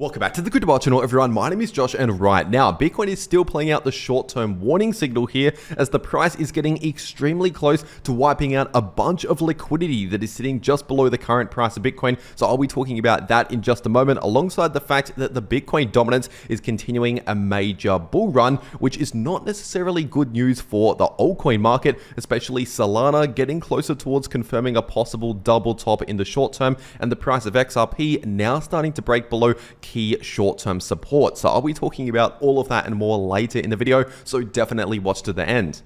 Welcome back to the Crypto Bar channel, everyone. My name is Josh, and right now, Bitcoin is still playing out the short-term warning signal here as the price is getting extremely close to wiping out a bunch of liquidity that is sitting just below the current price of Bitcoin. So I'll be talking about that in just a moment, alongside the fact that the Bitcoin dominance is continuing a major bull run, which is not necessarily good news for the altcoin market, especially Solana getting closer towards confirming a possible double top in the short term, and the price of XRP now starting to break below key short-term support. So I'll be talking about all of that and more later in the video, so definitely watch to the end.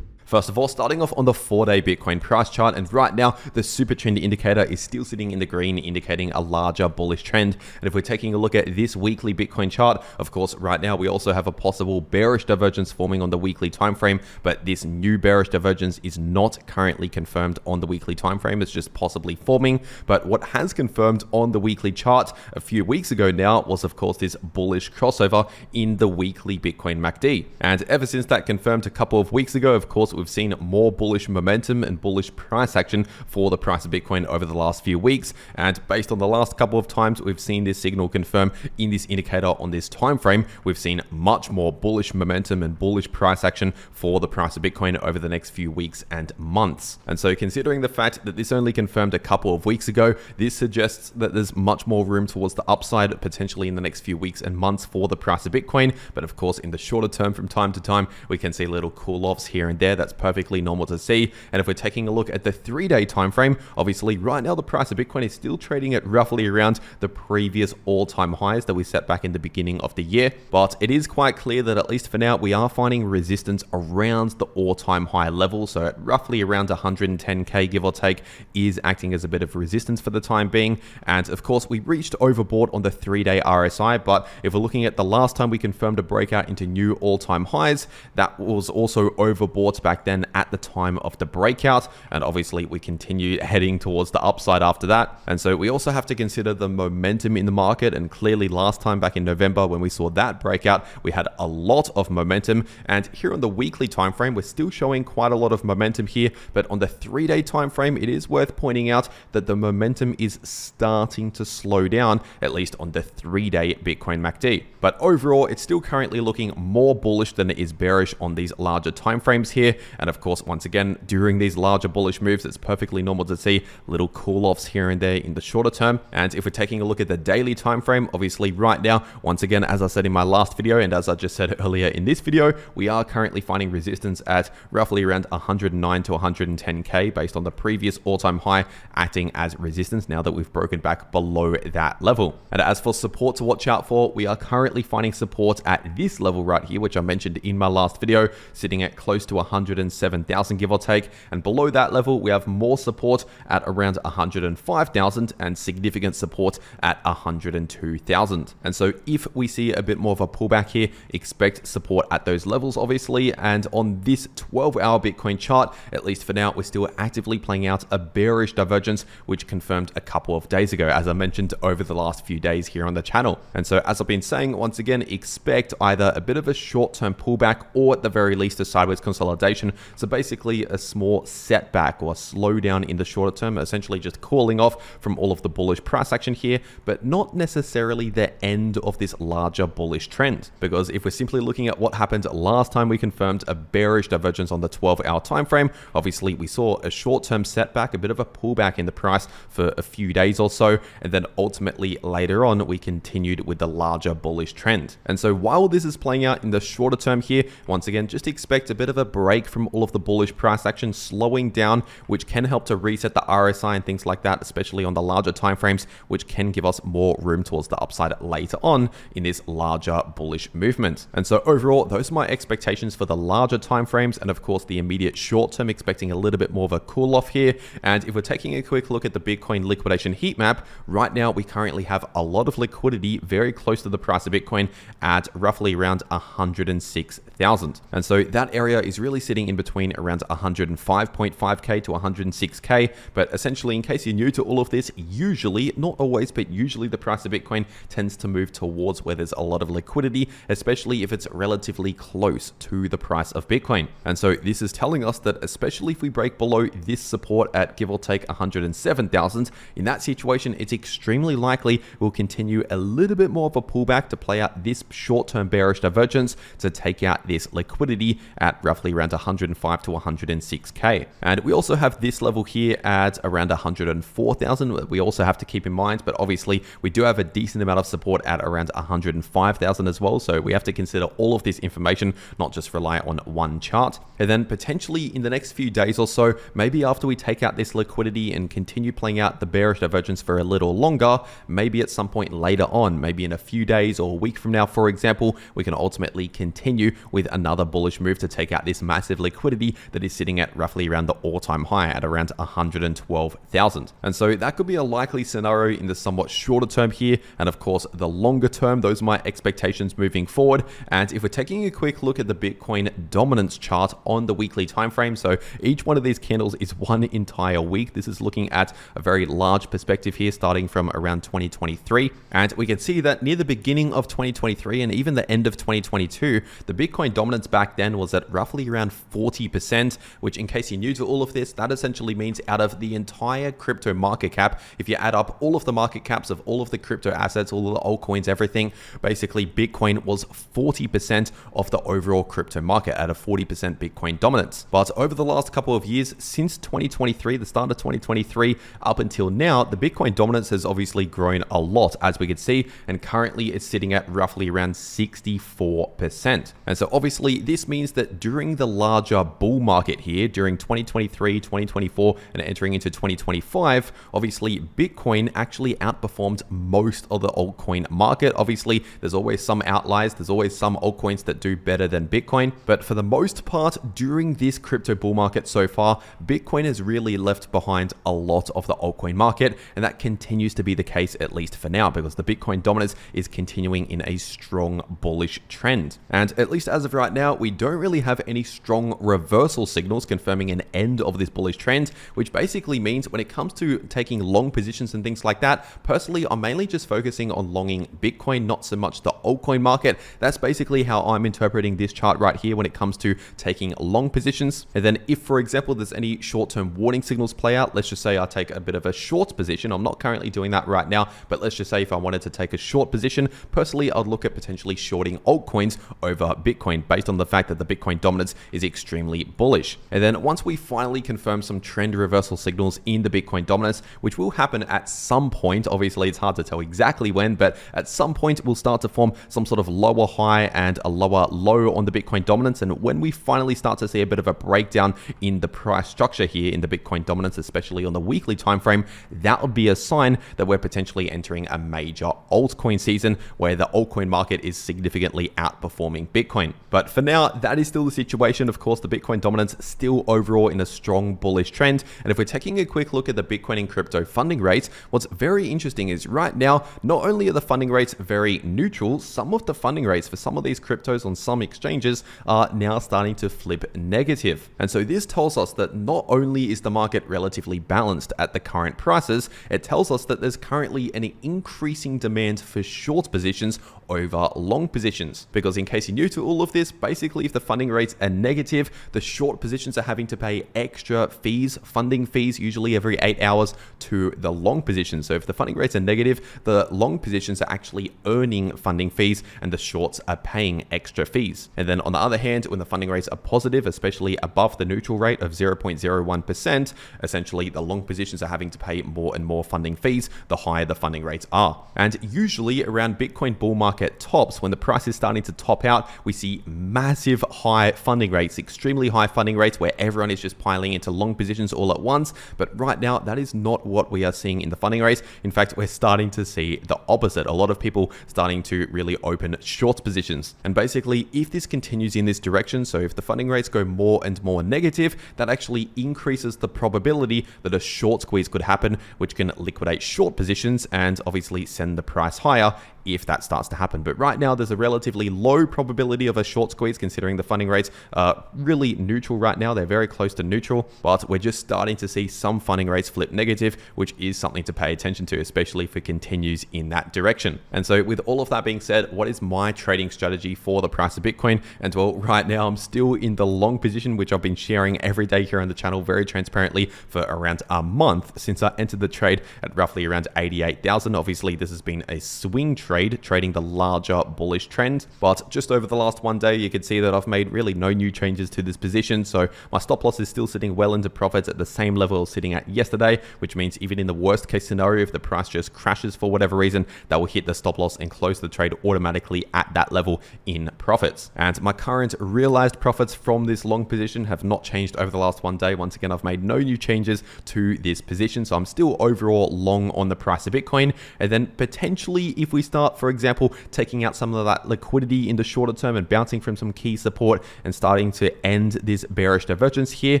First of all, starting off on the 4-day Bitcoin price chart, and right now the super trend indicator is still sitting in the green, indicating a larger bullish trend. And if we're taking a look at this weekly Bitcoin chart, of course, right now we also have a possible bearish divergence forming on the weekly time frame, but this new bearish divergence is not currently confirmed on the weekly time frame. It's just possibly forming. But what has confirmed on the weekly chart a few weeks ago now was, of course, this bullish crossover in the weekly Bitcoin MACD. And ever since that confirmed a couple of weeks ago, of course, we've seen more bullish momentum and bullish price action for the price of Bitcoin over the last few weeks. And based on the last couple of times we've seen this signal confirm in this indicator on this time frame, we've seen much more bullish momentum and bullish price action for the price of Bitcoin over the next few weeks and months. And so considering the fact that this only confirmed a couple of weeks ago, this suggests that there's much more room towards the upside potentially in the next few weeks and months for the price of Bitcoin. But of course, in the shorter term, from time to time, we can see little cool-offs here and there. That's perfectly normal to see. And if we're taking a look at the 3-day time frame, obviously right now the price of Bitcoin is still trading at roughly around the previous all-time highs that we set back in the beginning of the year. But it is quite clear that at least for now, we are finding resistance around the all-time high level. So at roughly around 110k, give or take, is acting as a bit of resistance for the time being. And of course, we reached overbought on the 3-day RSI. But if we're looking at the last time we confirmed a breakout into new all-time highs, that was also overbought back then at the time of the breakout, and obviously we continue heading towards the upside after that. And so we also have to consider the momentum in the market, and clearly last time back in November when we saw that breakout, we had a lot of momentum. And here on the weekly time frame, we're still showing quite a lot of momentum here, but on the 3-day time frame, it is worth pointing out that the momentum is starting to slow down, at least on the 3-day Bitcoin MACD. But overall, it's still currently looking more bullish than it is bearish on these larger time frames here. And of course, once again, during these larger bullish moves, it's perfectly normal to see little cool-offs here and there in the shorter term. And if we're taking a look at the daily time frame, obviously right now, once again, as I said in my last video, and as I just said earlier in this video, we are currently finding resistance at roughly around 109 to 110k based on the previous all-time high, acting as resistance now that we've broken back below that level. And as for support to watch out for, we are currently finding support at this level right here, which I mentioned in my last video, sitting at close to 107,000, give or take. And below that level, we have more support at around 105,000 and significant support at 102,000. And so if we see a bit more of a pullback here, expect support at those levels, obviously. And on this 12-hour Bitcoin chart, at least for now, we're still actively playing out a bearish divergence, which confirmed a couple of days ago, as I mentioned over the last few days here on the channel. And so as I've been saying, once again, expect either a bit of a short-term pullback or at the very least a sideways consolidation. So basically a small setback or slowdown in the shorter term, essentially just cooling off from all of the bullish price action here, but not necessarily the end of this larger bullish trend. Because if we're simply looking at what happened last time we confirmed a bearish divergence on the 12-hour time frame, obviously we saw a short-term setback, a bit of a pullback in the price for a few days or so, and then ultimately later on we continued with the larger bullish trend. And so while this is playing out in the shorter term here, once again, just expect a bit of a break from all of the bullish price action slowing down, which can help to reset the RSI and things like that, especially on the larger timeframes, which can give us more room towards the upside later on in this larger bullish movement. And so overall, those are my expectations for the larger timeframes, and of course the immediate short term, expecting a little bit more of a cool off here. And if we're taking a quick look at the Bitcoin liquidation heat map, right now we currently have a lot of liquidity very close to the price of Bitcoin at roughly around 106,000. And so that area is really sitting sitting in between around 105.5k to 106k. But essentially, in case you're new to all of this, usually, not always, but usually the price of Bitcoin tends to move towards where there's a lot of liquidity, especially if it's relatively close to the price of Bitcoin. And so this is telling us that especially if we break below this support at give or take 107,000, in that situation, it's extremely likely we'll continue a little bit more of a pullback to play out this short-term bearish divergence to take out this liquidity at roughly around 105 to 106k. And we also have this level here at around 104,000. We also have to keep in mind, but obviously we do have a decent amount of support at around 105,000 as well. So we have to consider all of this information, not just rely on one chart. And then potentially in the next few days or so, maybe after we take out this liquidity and continue playing out the bearish divergence for a little longer, maybe at some point later on, maybe in a few days or a week from now, for example, we can ultimately continue with another bullish move to take out this massive liquidity that is sitting at roughly around the all-time high at around 112,000. And so that could be a likely scenario in the somewhat shorter term here. And of course, the longer term, those are my expectations moving forward. And if we're taking a quick look at the Bitcoin dominance chart on the weekly time frame, so each one of these candles is one entire week. This is looking at a very large perspective here, starting from around 2023. And we can see that near the beginning of 2023 and even the end of 2022, the Bitcoin dominance back then was at roughly around 40%, which, in case you're new to all of this, that essentially means out of the entire crypto market cap, if you add up all of the market caps of all of the crypto assets, all of the altcoins, everything, basically Bitcoin was 40% of the overall crypto market at a 40% Bitcoin dominance. But over the last couple of years, since 2023, the start of 2023 up until now, the Bitcoin dominance has obviously grown a lot, as we can see, and currently it's sitting at roughly around 64%. And so obviously this means that during the larger bull market here, during 2023, 2024, and entering into 2025, obviously Bitcoin actually outperformed most of the altcoin market. Obviously, there's always some outliers. There's always some altcoins that do better than Bitcoin. But for the most part, during this crypto bull market so far, Bitcoin has really left behind a lot of the altcoin market. And that continues to be the case, at least for now, because the Bitcoin dominance is continuing in a strong bullish trend. And at least as of right now, we don't really have any strong reversal signals confirming an end of this bullish trend, which basically means when it comes to taking long positions and things like that, personally, I'm mainly just focusing on longing Bitcoin, not so much the altcoin market. That's basically how I'm interpreting this chart right here when it comes to taking long positions. And then if, for example, there's any short-term warning signals play out, let's just say I take a bit of a short position. I'm not currently doing that right now, but let's just say if I wanted to take a short position, personally, I'd look at potentially shorting altcoins over Bitcoin based on the fact that the Bitcoin dominance is extremely bullish. And then once we finally confirm some trend reversal signals in the Bitcoin dominance, which will happen at some point, obviously it's hard to tell exactly when, but at some point we'll start to form some sort of lower high and a lower low on the Bitcoin dominance. And when we finally start to see a bit of a breakdown in the price structure here in the Bitcoin dominance, especially on the weekly time frame, that would be a sign that we're potentially entering a major altcoin season where the altcoin market is significantly outperforming Bitcoin. But for now, that is still the situation. Of course, the Bitcoin dominance still overall in a strong bullish trend. And if we're taking a quick look at the Bitcoin and crypto funding rates, what's very interesting is right now, not only are the funding rates very neutral, some of the funding rates for some of these cryptos on some exchanges are now starting to flip negative. And so this tells us that not only is the market relatively balanced at the current prices, it tells us that there's currently an increasing demand for short positions over long positions. Because in case you're new to all of this, basically if the funding rates are negative, the short positions are having to pay extra fees, funding fees, usually every 8 hours to the long positions. So if the funding rates are negative, the long positions are actually earning funding fees and the shorts are paying extra fees. And then on the other hand, when the funding rates are positive, especially above the neutral rate of 0.01%, essentially the long positions are having to pay more and more funding fees the higher the funding rates are. And usually around Bitcoin bull market tops, when the price is starting to top out, we see massive high funding rates, extremely high funding rates where everyone is just piling into long positions all at once. But right now, that is not what we are seeing in the funding rates. In fact, we're starting to see the opposite. A lot of people starting to really open short positions. And basically, if this continues in this direction, so if the funding rates go more and more negative, that actually increases the probability that a short squeeze could happen, which can liquidate short positions and obviously send the price higher if that starts to happen. But right now, there's a relatively low probability of a short squeeze considering the funding rates are really neutral right now. They're very close to neutral, but we're just starting to see some funding rates flip negative, which is something to pay attention to, especially if it continues in that direction. And so with all of that being said, what is my trading strategy for the price of Bitcoin? And well, right now I'm still in the long position, which I've been sharing every day here on the channel very transparently for around a month since I entered the trade at roughly around 88,000. Obviously, this has been a swing trade, trading the larger bullish trend, but just over the last one day, you can see that I've made really no new changes to this position. So my stop loss is still sitting well into profits at the same level sitting at yesterday, which means even in the worst case scenario, if the price just crashes for whatever reason, that will hit the stop loss and close the trade automatically at that level in profits. And my current realized profits from this long position have not changed over the last one day. Once again, I've made no new changes to this position. So I'm still overall long on the price of Bitcoin. And then potentially if we start, for example, taking out some of that liquidity in the shorter term and bouncing from some key support and starting to end this bearish divergence here,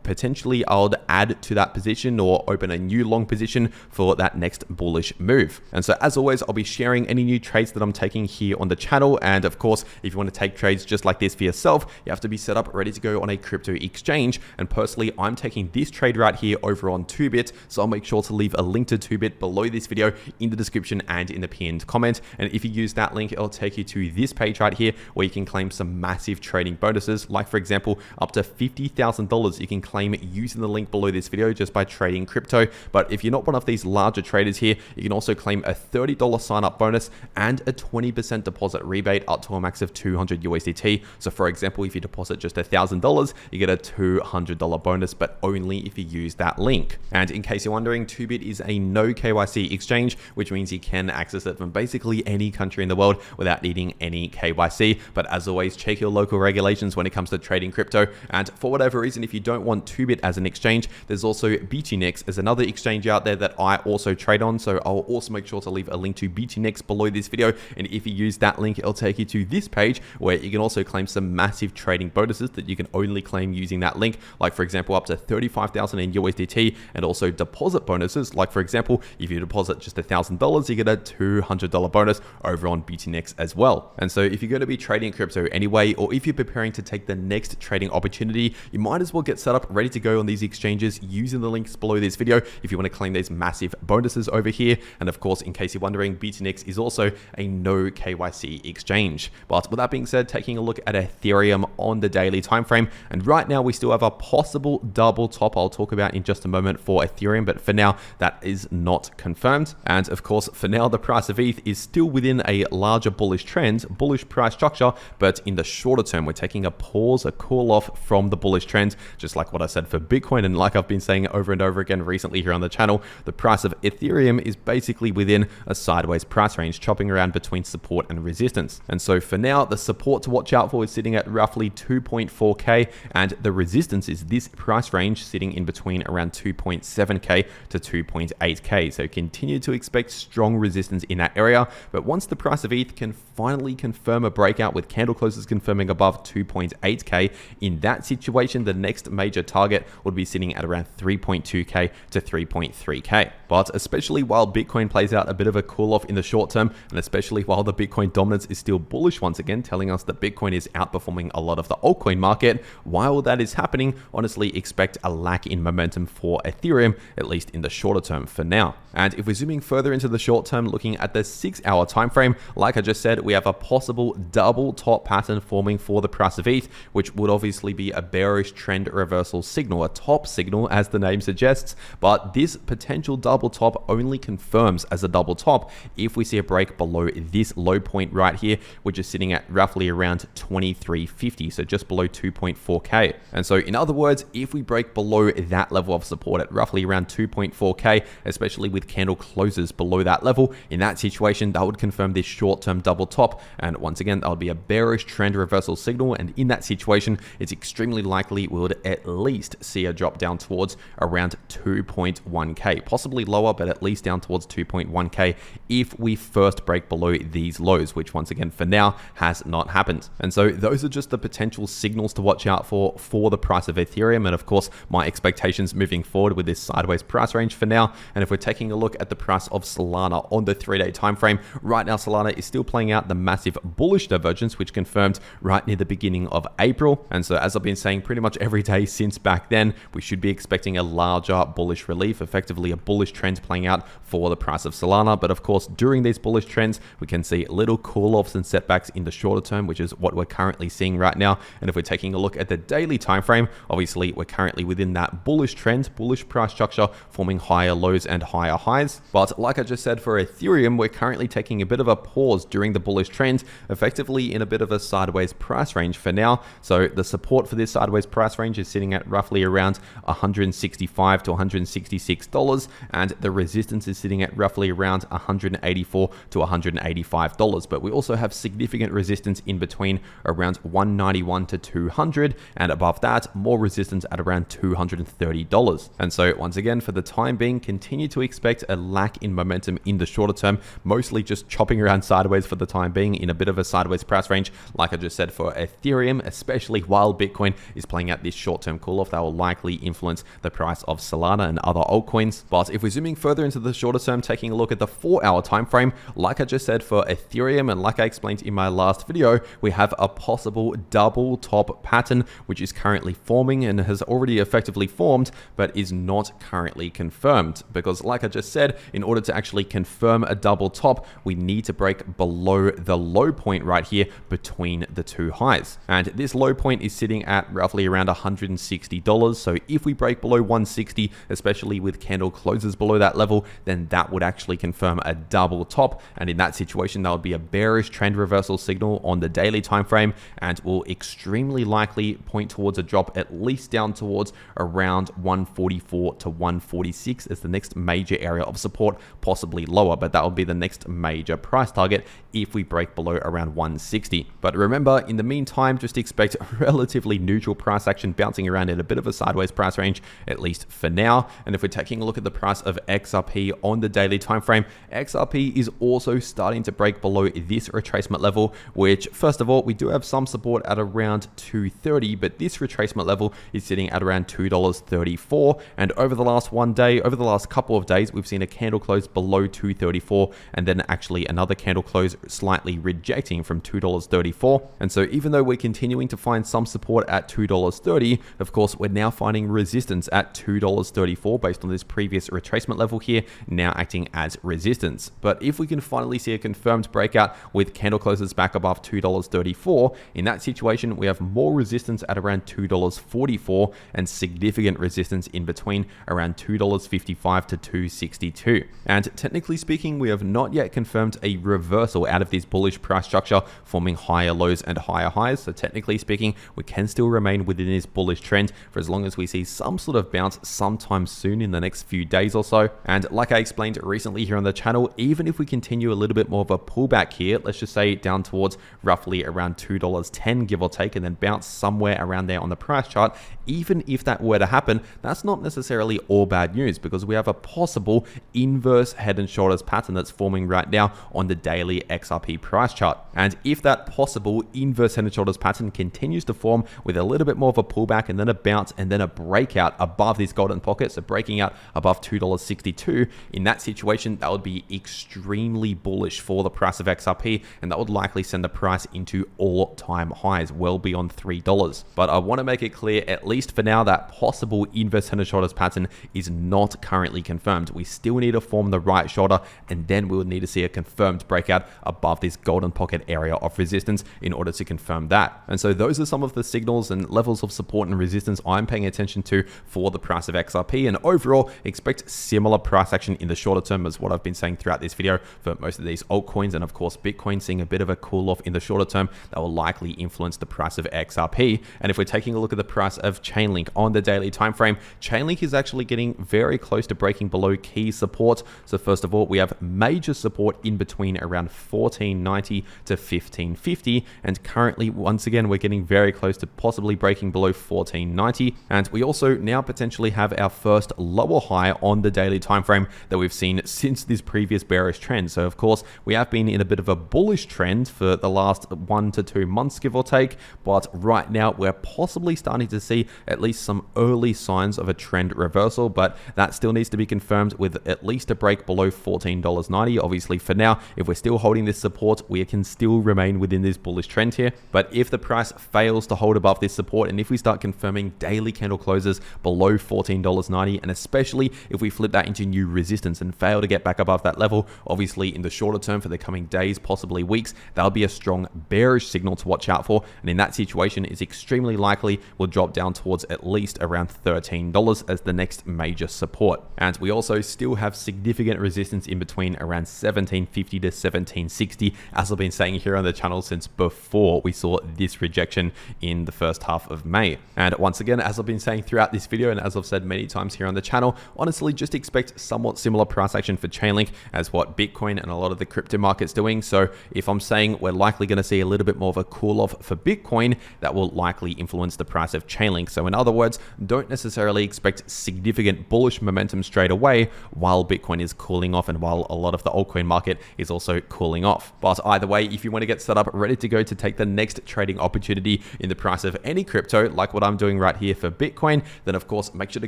potentially I would add to that position or open a new long position for that next bullish move. And so as always, I'll be sharing any new trades that I'm taking here on the channel. And of course, if you want to take trades just like this for yourself, you have to be set up ready to go on a crypto exchange. And personally, I'm taking this trade right here over on 2bit. So I'll make sure to leave a link to 2bit below this video in the description and in the pinned comment. And if you use that link, it'll take you to this page right here where you can claim some massive trading bonuses. Like for example, up to $50,000 you can claim using the link below this video just by trading crypto. But if you're not one of these larger traders here, you can also claim a $30 sign up bonus and a 20% deposit rebate up to a max of 200 USDT. So for example, if you deposit just $1,000, you get a $200 bonus, but only if you use that link. And in case you're wondering, 2bit is a no KYC exchange, which means you can access it from basically any country in the world without needing any KYC. But as always, check your local regulations when it comes to trading crypto. And for whatever reason, if you don't want 2bit as an exchange, there's also BTNex as another exchange out there that I also trade on. So I'll also make sure to leave a link to BTNex below this video. And if you use that link, it'll take you to this page where you can also claim some massive trading bonuses that you can only claim using that link. Like for example, up to 35,000 in USDT, and also deposit bonuses. Like for example, if you deposit just $1,000, you get a $200 bonus over on BTNex as well. And so if you're going to be trading crypto anyway, or if you're preparing to take the next trading opportunity, you might as well get set up ready to go on these exchanges using the links below this video if you want to claim these massive bonuses over here. And of course, in case you're wondering, BTNex is also a no KYC exchange. But with that being said, taking a look at Ethereum on the daily time frame, and right now we still have a possible double top I'll talk about in just a moment for Ethereum, but for now that is not confirmed. And of course, for now the price of ETH is still within a larger bullish trend, bullish price structure, but in the shorter term we're taking a pause, a cool off from the bullish trend, just like what I said for Bitcoin. And like I've been saying over and over again recently here on the channel, the price of Ethereum is basically within a sideways price range, chopping around between support and resistance. And so for now, the support to watch out for is sitting at roughly 2.4k, and the resistance is this price range sitting in between around 2.7k to 2.8k. So continue to expect strong resistance in that area. But once the price of ETH can finally confirm a breakout with candle closes confirming above 2.8k, in that situation, the next major target would be sitting at around 3.2k to 3.3k. But especially while Bitcoin plays out a bit of a cool off in the short term, and especially while the Bitcoin dominance is still bullish once again, telling us that Bitcoin is outperforming a lot of the altcoin market, while that is happening, honestly expect a lack in momentum for Ethereum, at least in the shorter term for now. And if we're zooming further into the short term, looking at the 6-hour time frame, like I just said, we have a possible double top pattern forming for the price of ETH, which would obviously be a bearish trend reversal signal, a top signal as the name suggests. But this potential double top only confirms as a double top if we see a break below this low point right here, which is sitting at roughly around 2350, so just below 2.4k. And so in other words, if we break below that level of support at roughly around 2.4k, especially with candle closes below that level, in that situation that would confirm this short-term double top, and once again that would be a bearish trend reversal signal. And in that situation, it's extremely likely we would at least see a drop down towards around 2.1k, possibly lower, but at least down towards 2.1k if we first break below these lows, which once again for now has not happened. And so those are just the potential signals to watch out for the price of Ethereum, and of course my expectations moving forward with this sideways price range for now. And if we're taking a look at the price of Solana on the 3-day time frame, right now Solana is still playing out the massive bullish divergence, which confirmed right near the beginning of April. And so as I've been saying pretty much every day since back then, we should be expecting a larger bullish relief, effectively a bullish trend playing out for the price of Solana. But of course, during these bullish trends, we can see little cool-offs and setbacks in the shorter term, which is what we're currently seeing right now. And if we're taking a look at the daily time frame, obviously we're currently within that bullish trend, bullish price structure, forming higher lows and higher highs. But like I just said, for Ethereum, we're currently taking a bit of a pause during the bullish trend, effectively in a bit of a sideways price range for now. So the support for this sideways price range is sitting at roughly around $165 to $166, and the resistance is sitting at roughly around $184 to $185. But we also have significant resistance in between around $191 to $200, and above that, more resistance at around $230. And so once again, for the time being, continue to expect a lack in momentum in the shorter term, mostly just chopping around sideways for the time being in a bit of a sideways price range. Like I just said, for Ethereum, especially while Bitcoin is playing out this short-term cool-off, that will likely influence the price of Solana and other altcoins. But if we're zooming further into the shorter term, taking a look at the 4-hour time frame, like I just said for Ethereum, and like I explained in my last video, we have a possible double top pattern, which is currently forming and has already effectively formed, but is not currently confirmed. Because like I just said, in order to actually confirm a double top, we need to break below the low point right here between the two highs. And this low point is sitting at roughly around $160. So if we break below 160, especially with candle closes below that level, then that would actually confirm a double top. And in that situation, that would be a bearish trend reversal signal on the daily time frame, and will extremely likely point towards a drop at least down towards around 144 to 146 as the next major area of support, possibly lower, but that will be the next major price target if we break below around 160. But remember, in the meantime, just expect relatively neutral price action, bouncing around in a bit of a sideways price range, at least for now. And if we're taking a look at the price of XRP on the daily time frame, XRP is also starting to break below this retracement level, which first of all, we do have some support at around $2.30, but this retracement level is sitting at around $2.34. And over the last couple of days, we've seen a candle close below $2.34, and then actually another candle close slightly rejecting from $2.34. And so even though we're continuing to find some support at $2.30, of course, we're now finding resistance at $2.34 based on this previous retracement level here, now acting as resistance. But if we can finally see a confirmed breakout with candle closes back above $2.34, in that situation, we have more resistance at around $2.44 and significant resistance in between around $2.55 to $2.62. And technically speaking, we have not yet confirmed a reversal out of this bullish price structure, forming higher lows and higher highs. So technically speaking, we can still remain within this bullish trend for as long as we see some sort of bounce sometime soon in the next few days or so. And like I explained recently here on the channel, even if we continue a little bit more of a pullback here, let's just say down towards roughly around $2.10, give or take, and then bounce somewhere around there on the price chart, even if that were to happen, that's not necessarily all bad news, because we have a possible inverse head and shoulders pattern that's forming right now on the daily XRP price chart. And if that possible inverse head and shoulders pattern continues to form with a little bit more of a pullback and then a bounce and then a breakout above this golden pocket, so breaking out above $2.62, in that situation, that would be extremely bullish for the price of XRP, and that would likely send the price into all-time highs, well beyond $3. But I want to make it clear, at least for now, that possible inverse head and shoulders pattern is not currently confirmed. We still need to form the right shoulder, and then we would need to see a confirmed breakout above this golden pocket area of resistance in order to confirm that. And so those are some of the signals and levels of support and resistance I'm paying attention to for the price of XRP. And overall, expect similar price action in the shorter term as what I've been saying throughout this video for most of these altcoins, and of course Bitcoin seeing a bit of a cool off in the shorter term that will likely influence the price of XRP. And if we're taking a look at the price of Chainlink on the daily time frame, Chainlink is actually getting very close to breaking below key support. So first of all, we have major support in between around $14.90 to $15.50, and currently once again we're getting very close to possibly breaking below $14.90. And we also now potentially have our first lower high on the daily time frame that we've seen since this previous bearish trend. So of course we have been in a bit of a bullish trend for the last 1 to 2 months, give or take, but right now we're possibly starting to see at least some early signs of a trend reversal, but that still needs to be confirmed with at least a break below $14.90. Obviously, for now, if we're still holding this support, we can still remain within this bullish trend here. But if the price fails to hold above this support, and if we start confirming daily candle closes below $14.90, and especially if we flip that into new resistance and fail to get back above that level, obviously in the shorter term for the coming days, possibly weeks, that'll be a strong bearish signal to watch out for. And in that situation, it's extremely likely we'll drop down towards at least around $13 as the next major support. And we also still have significant resistance in between around $17.50 to $17.60, as I've been saying here on the channel since before we saw this rejection in the first half of May. And once again, as I've been saying throughout this video, and as I've said many times here on the channel, honestly, just expect somewhat similar price action for Chainlink as what Bitcoin and a lot of the crypto market's doing. So if I'm saying we're likely going to see a little bit more of a cool off for Bitcoin, that will likely influence the price of Chainlink. So in other words, don't necessarily expect significant bullish momentum straight away while Bitcoin is cooling off and while a lot of the altcoin market is also cooling off. But either way, if you want to get set up ready to go to take the next trading opportunity in the price of any crypto, like what I'm doing right here for Bitcoin, then of course make sure to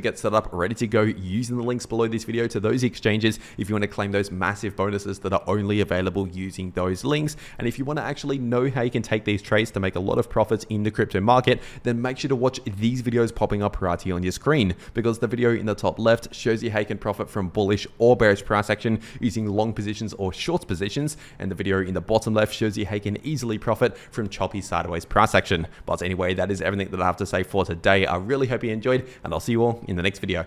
get set up ready to go using the links below this video to those exchanges if you want to claim those massive bonuses that are only available using those links. And if you want to actually know how you can take these trades to make a lot of profits in the crypto market, then make sure to watch these videos popping up right here on your screen, because the video in the top left shows you how you can profit from bullish or bearish price action using long positions or short positions, and the video in the bottom left shows you how you can easily profit from choppy sideways price action. But anyway, that is everything that I have to say for today. I really hope you enjoyed, and I'll see you all in the next video.